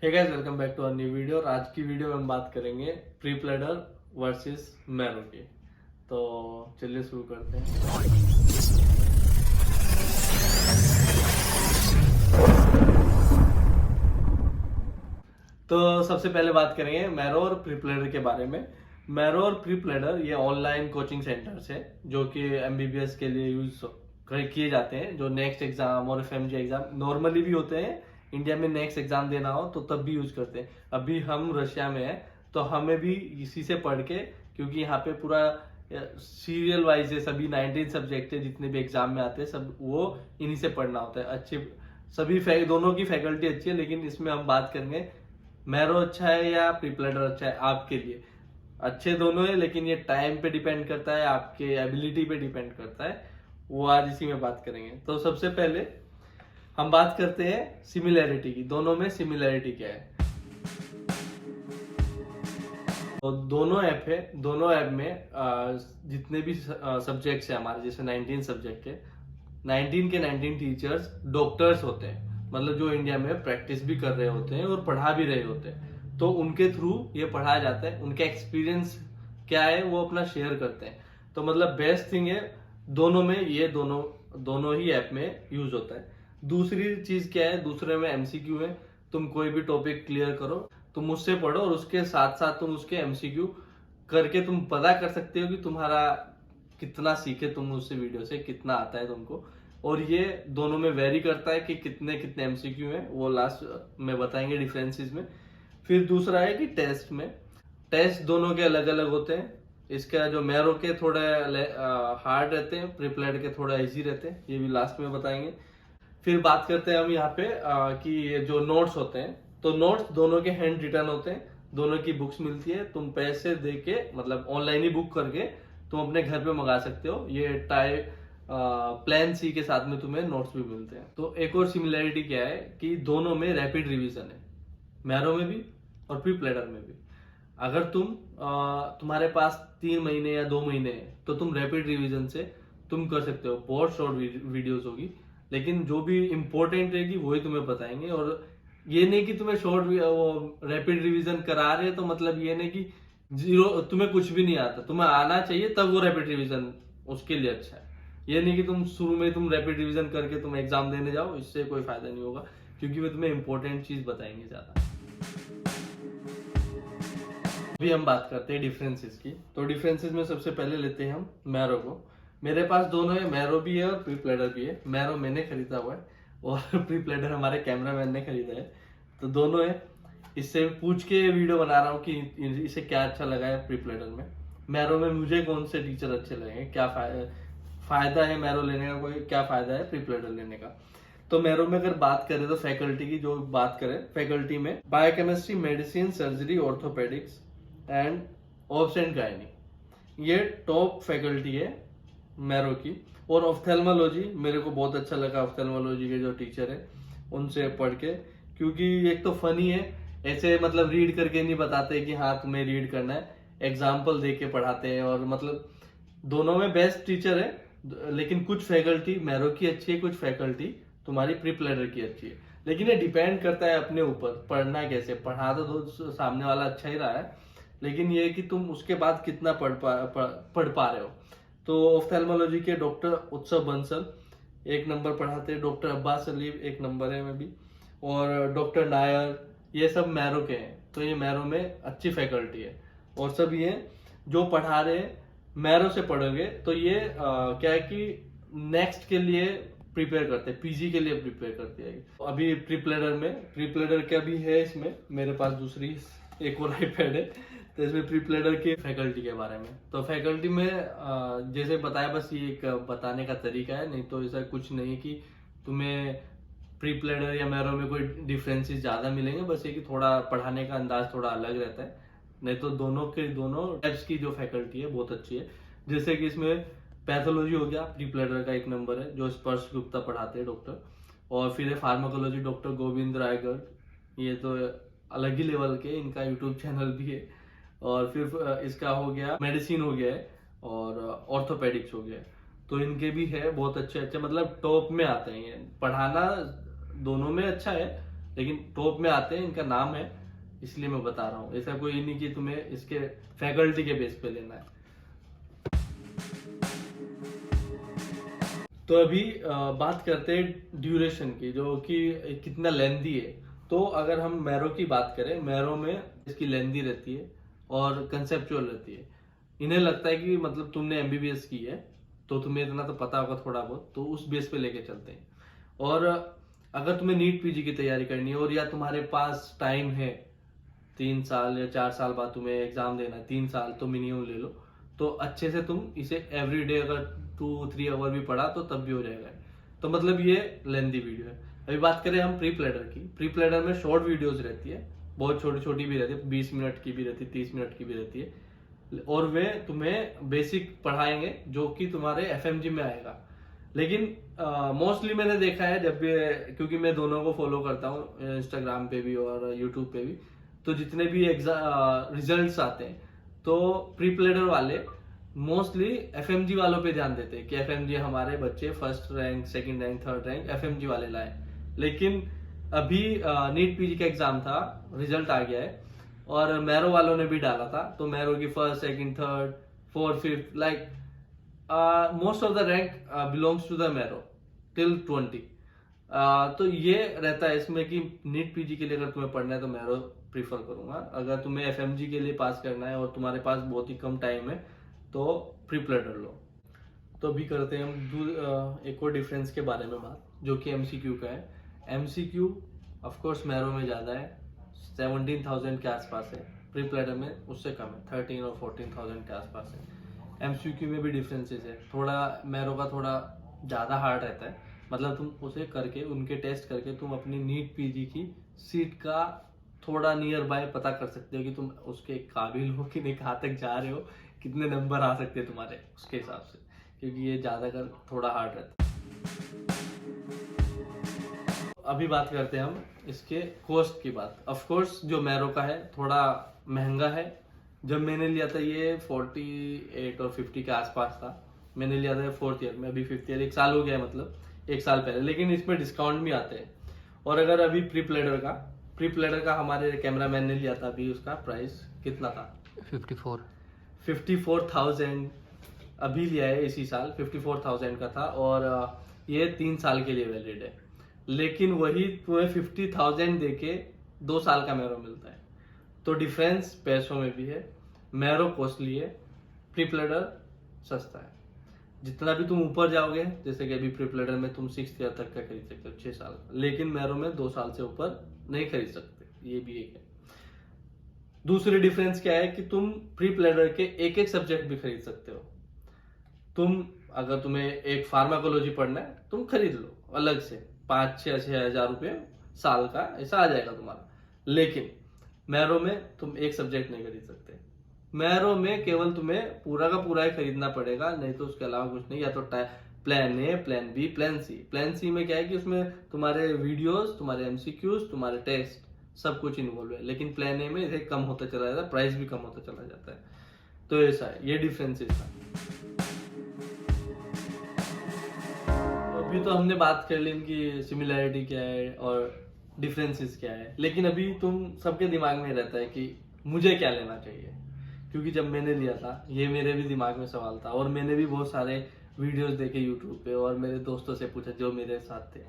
Hey guys, welcome back to a new video. और आज की वीडियो में हम बात करेंगे प्री प्लेडर वर्सेस मैरो की। तो चलिए शुरू करते हैं। तो सबसे पहले बात करेंगे मैरो और प्री प्लेडर के बारे में। मैरो और प्री प्लेडर ये ऑनलाइन कोचिंग सेंटर्स है जो कि एमबीबीएस के लिए यूज किए जाते हैं। जो नेक्स्ट एग्जाम और एफएमजी एग्जाम नॉर्मली भी होते हैं, इंडिया में नेक्स्ट एग्जाम देना हो तो तब भी यूज करते हैं। अभी हम रशिया में हैं तो हमें भी इसी से पढ़ के, क्योंकि यहाँ पे पूरा सीरियल वाइज है, सभी 19 सब्जेक्ट है जितने भी एग्जाम में आते हैं सब वो इन्हीं से पढ़ना होता है। अच्छे सभी दोनों की फैकल्टी अच्छी है, लेकिन इसमें हम बात करेंगे मैरो अच्छा है या प्री प्लेडर अच्छा है। आपके लिए अच्छे दोनों है, लेकिन ये टाइम पे डिपेंड करता है, आपके एबिलिटी पे डिपेंड करता है। वो आज इसी में बात करेंगे। तो सबसे पहले हम बात करते हैं सिमिलैरिटी की। दोनों में सिमिलैरिटी क्या है। तो दोनों ऐप है, दोनों ऐप में जितने भी सब्जेक्ट्स है हमारे, जैसे 19 सब्जेक्ट है, 19 के 19 टीचर्स डॉक्टर्स होते हैं। मतलब जो इंडिया में प्रैक्टिस भी कर रहे होते हैं और पढ़ा भी रहे होते हैं, तो उनके थ्रू ये पढ़ाया जाता है। उनका एक्सपीरियंस क्या है वो अपना शेयर करते हैं। तो मतलब बेस्ट थिंग है दोनों में, ये दोनों ही ऐप में यूज होता है। दूसरी चीज क्या है, दूसरे में एमसीक्यू है। तुम कोई भी टॉपिक क्लियर करो, तुम मुझसे पढ़ो और उसके साथ साथ तुम उसके एमसीक्यू करके तुम पता कर सकते हो कि तुम्हारा कितना सीखे तुम उससे, वीडियो से कितना आता है तुमको। और ये दोनों में वेरी करता है कि कितने कितने एमसीक्यू हैं, वो लास्ट में बताएंगे डिफरेंसेस में। फिर दूसरा है कि टेस्ट में, टेस्ट दोनों के अलग अलग होते हैं। इसका जो मैरो के थोड़े हार्ड रहते हैं, प्री प्लेड के थोड़ा इजी रहते हैं, ये भी लास्ट में बताएंगे। फिर बात करते हैं हम यहाँ पे कि ये जो नोट्स होते हैं, तो नोट्स दोनों के हैंड रिटन होते हैं। दोनों की बुक्स मिलती है, तुम पैसे दे के मतलब ऑनलाइन ही बुक करके तुम अपने घर पे मंगा सकते हो। ये प्लान सी के साथ में तुम्हें नोट्स भी मिलते हैं। तो एक और सिमिलैरिटी क्या है कि दोनों में रैपिड रिवीजन है, मैरो में भी और प्री प्लेडर में भी। अगर तुम्हारे पास 3 महीने या 2 महीने है तो तुम रैपिड रिवीजन से तुम कर सकते हो। बहुत शॉर्ट वीडियोस होगी, लेकिन जो भी इंपॉर्टेंट रहेगी वही तुम्हें बताएंगे। और ये नहीं कि तुम्हें रैपिड रिवीजन करा रहे तो मतलब ये नहीं कि जीरो, तुम्हें कुछ भी नहीं आता, तुम्हें आना चाहिए तब वो रैपिड रिवीजन उसके लिए अच्छा है। ये नहीं कि तुम शुरू में तुम रैपिड रिवीजन करके तुम एग्जाम देने जाओ, इससे कोई फायदा नहीं होगा, क्योंकि वे तुम्हें इंपॉर्टेंट चीज बताएंगे ज्यादा। अभी हम बात करते हैं डिफरेंसेस की। तो डिफरेंसेस में सबसे पहले लेते हैं हम मैरो को। मेरे पास दोनों है, मैरो भी है और प्री प्लेडर भी है। मैरो मैंने खरीदा हुआ है और प्री प्लेडर हमारे कैमरामैन ने खरीदा है। तो दोनों है, इससे पूछ के वीडियो बना रहा हूँ कि इसे क्या अच्छा लगा है प्री प्लेडर में। मैरो में मुझे कौन से टीचर अच्छे लगे, क्या फायदा है मैरो लेने का, कोई क्या फायदा है प्री प्लेडर लेने का। तो मैरो में अगर बात करें तो फैकल्टी की जो बात करें, फैकल्टी में biochemistry, medicine, surgery, orthopaedics and obs and gynae, ये टॉप फैकल्टी है मैरो की। और ऑफ्थेल्मोलॉजी मेरे को बहुत अच्छा लगा, ऑफ्थेल्मोलॉजी के जो टीचर है उनसे पढ़ के, क्योंकि एक तो फनी है, ऐसे मतलब रीड करके नहीं बताते कि हाँ तुम्हें रीड करना है, एग्जाम्पल दे के पढ़ाते हैं। और मतलब दोनों में बेस्ट टीचर है, लेकिन कुछ फैकल्टी मैरो की अच्छी है, कुछ फैकल्टी तुम्हारी प्री प्लेडर की अच्छी है। लेकिन ये डिपेंड करता है अपने ऊपर, पढ़ना कैसे। पढ़ा तो सामने वाला अच्छा ही रहा है, लेकिन ये कि तुम उसके बाद कितना पढ़ पा रहे हो। तो ऑफ्थेल्मोलॉजी के डॉक्टर उत्सव बंसल 1 नंबर पढ़ाते हैं, डॉक्टर अब्बास सलीम 1 नंबर है में भी, और डॉक्टर नायर, ये सब मैरो के हैं। तो ये मैरो में अच्छी फैकल्टी है। और सब ये जो पढ़ा रहे हैं मैरो से पढ़ोगे तो ये क्या है कि नेक्स्ट के लिए प्रिपेयर करते हैं, पीजी के लिए प्रिपेयर करते हैं। अभी प्री प्लेडर में, प्री प्लेडर क्या भी है, इसमें मेरे पास दूसरी एक और आईपैड है, तो इसमें प्री प्लेडर की फैकल्टी के बारे में। तो फैकल्टी में जैसे बताया, बस ये एक बताने का तरीका है, नहीं तो ऐसा कुछ नहीं कि तुम्हें प्री प्लेडर या मैरो में कोई डिफरेंसेस ज्यादा मिलेंगे। बस ये कि थोड़ा पढ़ाने का अंदाज थोड़ा अलग रहता है, नहीं तो दोनों टाइप्स की जो फैकल्टी है बहुत अच्छी है। जैसे कि इसमें पैथोलॉजी हो गया, प्री प्लेडर का 1 नंबर है, जो स्पर्श गुप्ता पढ़ाते हैं डॉक्टर। और फिर है फार्माकोलॉजी, डॉक्टर गोविंद रायगढ़, ये तो अलग ही लेवल के, इनका यूट्यूब चैनल भी है। और फिर इसका हो गया मेडिसिन हो गया है, और ऑर्थोपेडिक्स हो गया है। तो इनके भी है बहुत अच्छे अच्छे, मतलब टॉप में आते हैं। ये पढ़ाना दोनों में अच्छा है, लेकिन टॉप में आते हैं, इनका नाम है इसलिए मैं बता रहा हूँ। ऐसा कोई नहीं कि तुम्हें इसके फैकल्टी के बेस पे लेना है। तो अभी बात करते हैं ड्यूरेशन की, जो कि कितना लेंदी है। तो अगर हम मैरो की बात करें, मैरो में इसकी लेंदी रहती है और कंसेप्चुअल रहती है। इन्हें लगता है कि मतलब तुमने एमबीबीएस की है तो तुम्हें इतना तो पता होगा थोड़ा बहुत, तो उस बेस पे लेके चलते हैं। और अगर तुम्हें नीट पीजी की तैयारी करनी है और या तुम्हारे पास टाइम है, 3 साल या 4 साल बाद तुम्हें एग्जाम देना है, 3 साल तो मिनिमम ले लो, तो अच्छे से तुम इसे एवरी डे अगर 2-3 आवर भी पढ़ा तो तब भी हो जाएगा। तो मतलब ये लेंदी वीडियो है। अभी बात करें हम प्री प्लेडर की। प्री प्लेडर में शॉर्ट वीडियोज रहती है, बहुत छोटी छोटी भी रहती है, 20 मिनट की भी रहती है, 30 मिनट की भी रहती है, और वे तुम्हें बेसिक पढ़ाएंगे जो कि तुम्हारे एफएमजी में आएगा। लेकिन मोस्टली मैंने देखा है जब भी, क्योंकि मैं दोनों को फॉलो करता हूँ इंस्टाग्राम पे भी और यूट्यूब पे भी, तो जितने भी रिजल्ट्स आते हैं तो प्री प्लेडर वाले मोस्टली एफएमजी वालों पे ध्यान देते हैं कि एफएमजी हमारे बच्चे first rank, second rank, third rank FMG वाले लाए। लेकिन अभी नीट पीजी का एग्जाम था, रिजल्ट आ गया है और मैरो वालों ने भी डाला था, तो मैरो की first, second, third, fourth, fifth, like most of the rank belongs to the Marrow till 20। तो ये रहता है इसमें कि नीट पीजी के लिए अगर तुम्हें पढ़ना है तो मैरो प्रीफर करूंगा। अगर तुम्हें एफएमजी के लिए पास करना है और तुम्हारे पास बहुत ही कम टाइम है तो प्री प्लेडर लो। तो अभी करते हैं हम एक और डिफरेंस के बारे में बात, जो कि एमसीक्यू का है। एमसीक्यू ऑफ कोर्स मैरो में ज़्यादा है, 17,000 के आसपास है। प्री प्लेडर में उससे कम है, 13 और 14,000 के आसपास है। एमसीक्यू में भी डिफरेंसेस है, थोड़ा मैरो का थोड़ा ज़्यादा हार्ड रहता है। मतलब तुम उसे करके, उनके टेस्ट करके तुम अपनी नीट पीजी की सीट का थोड़ा नियर बाय पता कर सकते हो कि तुम उसके काबिल हो कि नहीं, कहाँ तक जा रहे हो, कितने नंबर आ सकते हैं तुम्हारे उसके हिसाब से, क्योंकि ये ज़्यादा कर थोड़ा हार्ड रहता है। अभी बात करते हैं हम इसके कॉस्ट की बात। ऑफ कोर्स जो मैरो का है थोड़ा महंगा है। जब मैंने लिया था ये 48 और 50 के आसपास था। मैंने लिया था 4th ईयर में, अभी 5th ईयर, 1 साल हो गया है, मतलब 1 साल पहले। लेकिन इसमें डिस्काउंट भी आते हैं। और अगर अभी प्री प्लेडर का हमारे कैमरामैन ने लिया था, अभी उसका प्राइस कितना था? 54,000 अभी लिया है इसी साल, 54,000 का था। और ये 3 साल के लिए वैलिड है। लेकिन वही तुम्हें 50,000 देके 2 साल का मैरो मिलता है। तो डिफरेंस पैसों में भी है। मैरो कॉस्टली है, प्री प्लेडर सस्ता है। जितना भी तुम ऊपर जाओगे, जैसे कि अभी प्री प्लेडर में तुम 6th ईयर तक का खरीद सकते हो, 6 साल, लेकिन मैरो में 2 साल से ऊपर नहीं खरीद सकते। ये भी एक है। दूसरी डिफरेंस क्या है कि तुम प्री प्लेडर के एक एक सब्जेक्ट भी खरीद सकते हो। अगर तुम्हें एक फार्माकोलॉजी पढ़ना है, तुम खरीद लो अलग से, 5-6 हजार रुपये साल का ऐसा आ जाएगा तुम्हारा। लेकिन मैरो में तुम एक सब्जेक्ट नहीं खरीद सकते। मैरो में केवल तुम्हें पूरा का पूरा ही खरीदना पड़ेगा, नहीं तो उसके अलावा कुछ नहीं। या तो plan A, plan B, plan C. Plan C में क्या है कि उसमें तुम्हारे वीडियोस, तुम्हारे एमसीक्यूज, तुम्हारे टेस्ट, सब कुछ इन्वॉल्व है। लेकिन प्लान ए में इसे कम होता चला जाता है, प्राइस भी कम होता चला जाता है। तो ऐसा है, ये डिफरेंसेस है। अभी तो हमने बात कर ली इनकी सिमिलैरिटी क्या है और डिफरेंसेस क्या है। लेकिन अभी तुम सबके दिमाग में रहता है कि मुझे क्या लेना चाहिए, क्योंकि जब मैंने लिया था ये मेरे भी दिमाग में सवाल था। और मैंने भी बहुत सारे वीडियोस देखे यूट्यूब पे और मेरे दोस्तों से पूछा जो मेरे साथ थे।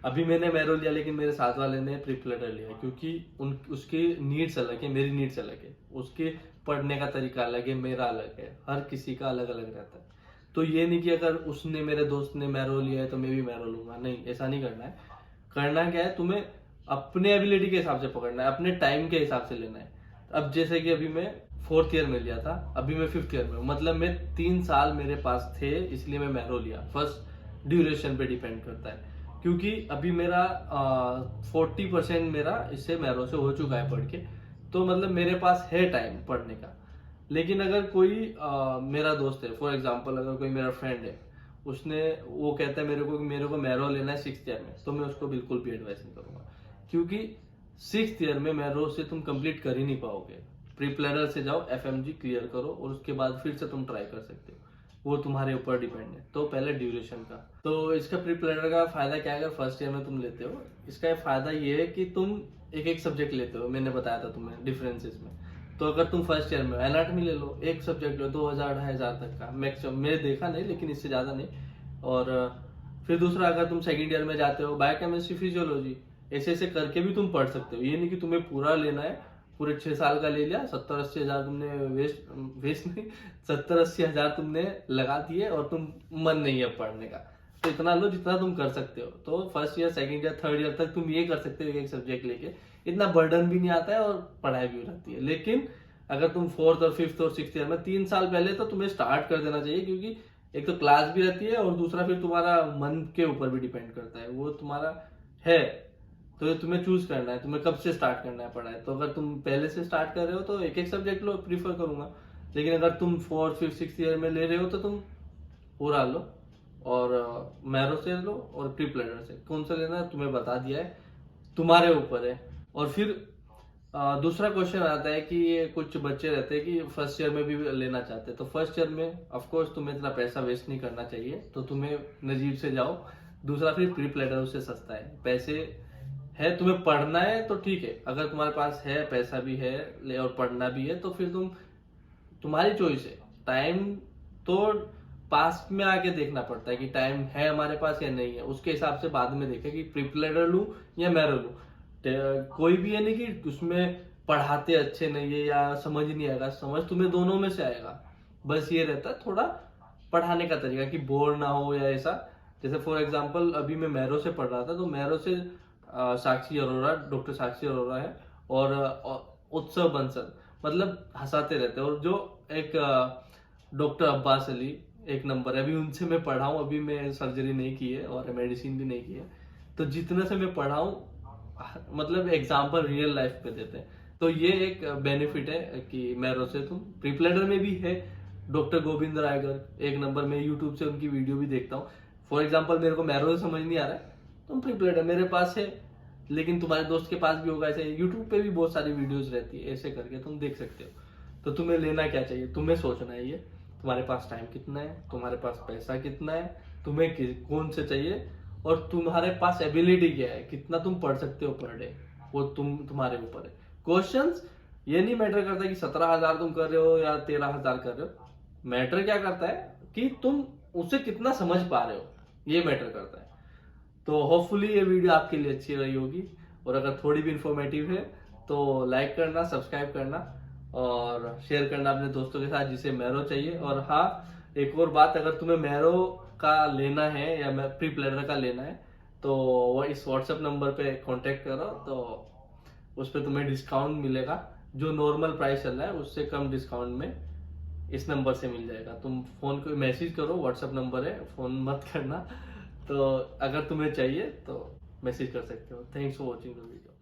अभी मैंने मैरो लिया, लेकिन मेरे साथ वाले ने प्री प्लेडर लिया, क्योंकि उसकी नीड्स अलग है, मेरी नीड्स अलग है, उसके पढ़ने का तरीका अलग है, मेरा अलग है, हर किसी का अलग अलग रहता है। तो ये नहीं कि अगर उसने, मेरे दोस्त ने मैरो लिया है तो मैं भी मैरो लूंगा, नहीं, ऐसा नहीं करना है। करना क्या है, तुम्हें अपने एबिलिटी के हिसाब से पकड़ना है, अपने टाइम के हिसाब से लेना है। अब जैसे कि अभी मैं 4th ईयर में लिया था, अभी मैं 5th ईयर में हूँ, मतलब मैं 3 साल मेरे पास थे, इसलिए मैं मैरो लिया। फर्स्ट ड्यूरेशन पे डिपेंड करता है, क्योंकि अभी मेरा 40% मेरा इससे मैरो से हो चुका है पढ़ के, तो मतलब मेरे पास है टाइम पढ़ने का। लेकिन अगर कोई मेरा दोस्त है, फॉर एग्जांपल अगर कोई मेरा फ्रेंड है, वो कहता है मेरे को मैरो लेना है 6th ईयर में, तो मैं उसको बिल्कुल भी एडवाइस नहीं करूंगा, क्योंकि 6th ईयर में मैरो से तुम कंप्लीट कर ही नहीं पाओगे। प्री प्लेडर से जाओ, एफएमजी क्लियर करो और उसके बाद फिर से तुम ट्राई कर सकते हो। वो तुम्हारे ऊपर डिपेंड है। तो पहले ड्यूरेशन का, तो इसका प्री प्लानर का फायदा क्या है अगर फर्स्ट ईयर में तुम लेते हो, इसका फायदा ये है कि तुम एक एक सब्जेक्ट लेते हो। मैंने बताया था तुम्हें डिफरेंसेस में। तो अगर तुम फर्स्ट ईयर में एनाटॉमी ले लो, एक सब्जेक्ट लो 2000-2500 तक का मैक्सिमम, मैंने देखा नहीं लेकिन इससे ज़्यादा नहीं। और फिर दूसरा अगर तुम सेकेंड ईयर में जाते हो बायोकेमिस्ट्री फिजियोलॉजी, ऐसे ऐसे करके भी तुम पढ़ सकते हो। ये नहीं कि तुम्हें पूरा लेना है, पूरे 6 साल का ले लिया, 70-80 हजार तुमने वेस्ट नहीं 70-80 हजार तुमने लगा दिए और तुम मन नहीं है पढ़ने का। तो इतना लो जितना तुम कर सकते हो। तो first year, second year, third year तक तुम ये कर सकते हो एक सब्जेक्ट लेके, इतना बर्डन भी नहीं आता है और पढ़ाई भी हो जाती है। लेकिन अगर तुम फोर्थ और फिफ्थ और सिक्स ईयर में 3 साल पहले तो तुम्हें स्टार्ट कर देना चाहिए, क्योंकि एक तो क्लास भी रहती है और दूसरा फिर तुम्हारा मन के ऊपर भी डिपेंड करता है, वो तुम्हारा है। तो ये तुम्हें चूज करना है तुम्हें कब से स्टार्ट करना है पढ़ाई। तो अगर तुम पहले से स्टार्ट कर रहे हो तो एक एक सब्जेक्ट लो, प्रीफर करूंगा। लेकिन अगर तुम फोर्थ फिफ्थ सिक्स ईयर में ले रहे हो तो तुम पूरा लो, और मैरो से लो और प्री प्लानर से, कौन सा लेना है तुम्हें बता दिया है, तुम्हारे ऊपर है। और फिर दूसरा क्वेश्चन आता है कि ये कुछ बच्चे रहते हैं कि फर्स्ट ईयर में भी लेना चाहते हैं। तो फर्स्ट ईयर में ऑफ कोर्स तुम्हें इतना पैसा वेस्ट नहीं करना चाहिए, तो तुम्हें नजीब से जाओ। दूसरा फिर प्री प्लानर उससे सस्ता है, पैसे है, तुम्हें पढ़ना है तो ठीक है। अगर तुम्हारे पास है, पैसा भी है और पढ़ना भी है, तो फिर तुम्हारी चॉइस है। टाइम तो पास में आके देखना पड़ता है कि टाइम है हमारे पास या नहीं है, उसके हिसाब से बाद में देखें कि प्री प्लानर लूं या मैरो लूं। कोई भी है नहीं कि उसमें पढ़ाते अच्छे नहीं है या समझ नहीं आएगा, समझ तुम्हें दोनों में से आएगा। बस ये रहता है थोड़ा पढ़ाने का तरीका कि बोर ना हो या ऐसा। जैसे फॉर एग्जांपल अभी मैं मैरो से पढ़ रहा था, तो मैरो से साक्षी अरोरा, डॉक्टर साक्षी अरोरा है, और उत्सव बंसल, मतलब हंसाते रहते हैं। और जो एक डॉक्टर अब्बास अली एक नंबर है, अभी उनसे मैं पढ़ा हूँ। अभी मैं सर्जरी नहीं की है और मेडिसिन भी नहीं की है, तो जितने से मैं पढ़ा हूँ मतलब एग्जाम्पल रियल लाइफ पे देते हैं। तो ये एक बेनिफिट है कि मैरो से तुम प्री प्लानर में भी है। डॉक्टर गोविंद रायगर एक नंबर में, यूट्यूब से उनकी वीडियो भी देखता हूँ। फॉर एग्जाम्पल मेरे को मैरो से समझ नहीं आ रहा है, तुम प्री प्लानर मेरे पास है, लेकिन तुम्हारे दोस्त के पास भी होगा। ऐसे यूट्यूब पे भी बहुत सारी वीडियोस रहती है, ऐसे करके तुम देख सकते हो। तो तुम्हें लेना क्या चाहिए, तुम्हें सोचना है ये, तुम्हारे पास टाइम कितना है, तुम्हारे पास पैसा कितना है, तुम्हें कौन से चाहिए, और तुम्हारे पास एबिलिटी क्या है, कितना तुम पढ़ सकते हो पर डे, वो तुम्हारे ऊपर है। क्वेश्चंस ये नहीं मैटर करता कि 17,000 तुम कर रहे हो या 13,000 कर रहे हो। मैटर क्या करता है कि तुम उससे कितना समझ पा रहे हो, ये मैटर करता है। तो होपफुली ये वीडियो आपके लिए अच्छी रही होगी, और अगर थोड़ी भी इंफॉर्मेटिव है तो लाइक करना, सब्सक्राइब करना और शेयर करना अपने दोस्तों के साथ जिसे मैरो चाहिए। और हाँ, एक और बात, अगर तुम्हें मैरो का लेना है या प्री प्लानर का लेना है तो वो इस व्हाट्सएप नंबर पे कांटेक्ट करो, तो उस पर तुम्हें डिस्काउंट मिलेगा। जो नॉर्मल प्राइस चल रहा है उससे कम डिस्काउंट में इस नंबर से मिल जाएगा। तुम फोन को मैसेज करो, व्हाट्सएप नंबर है, फोन मत करना। तो अगर तुम्हें चाहिए तो मैसेज कर सकते हो। Thanks for watching the video.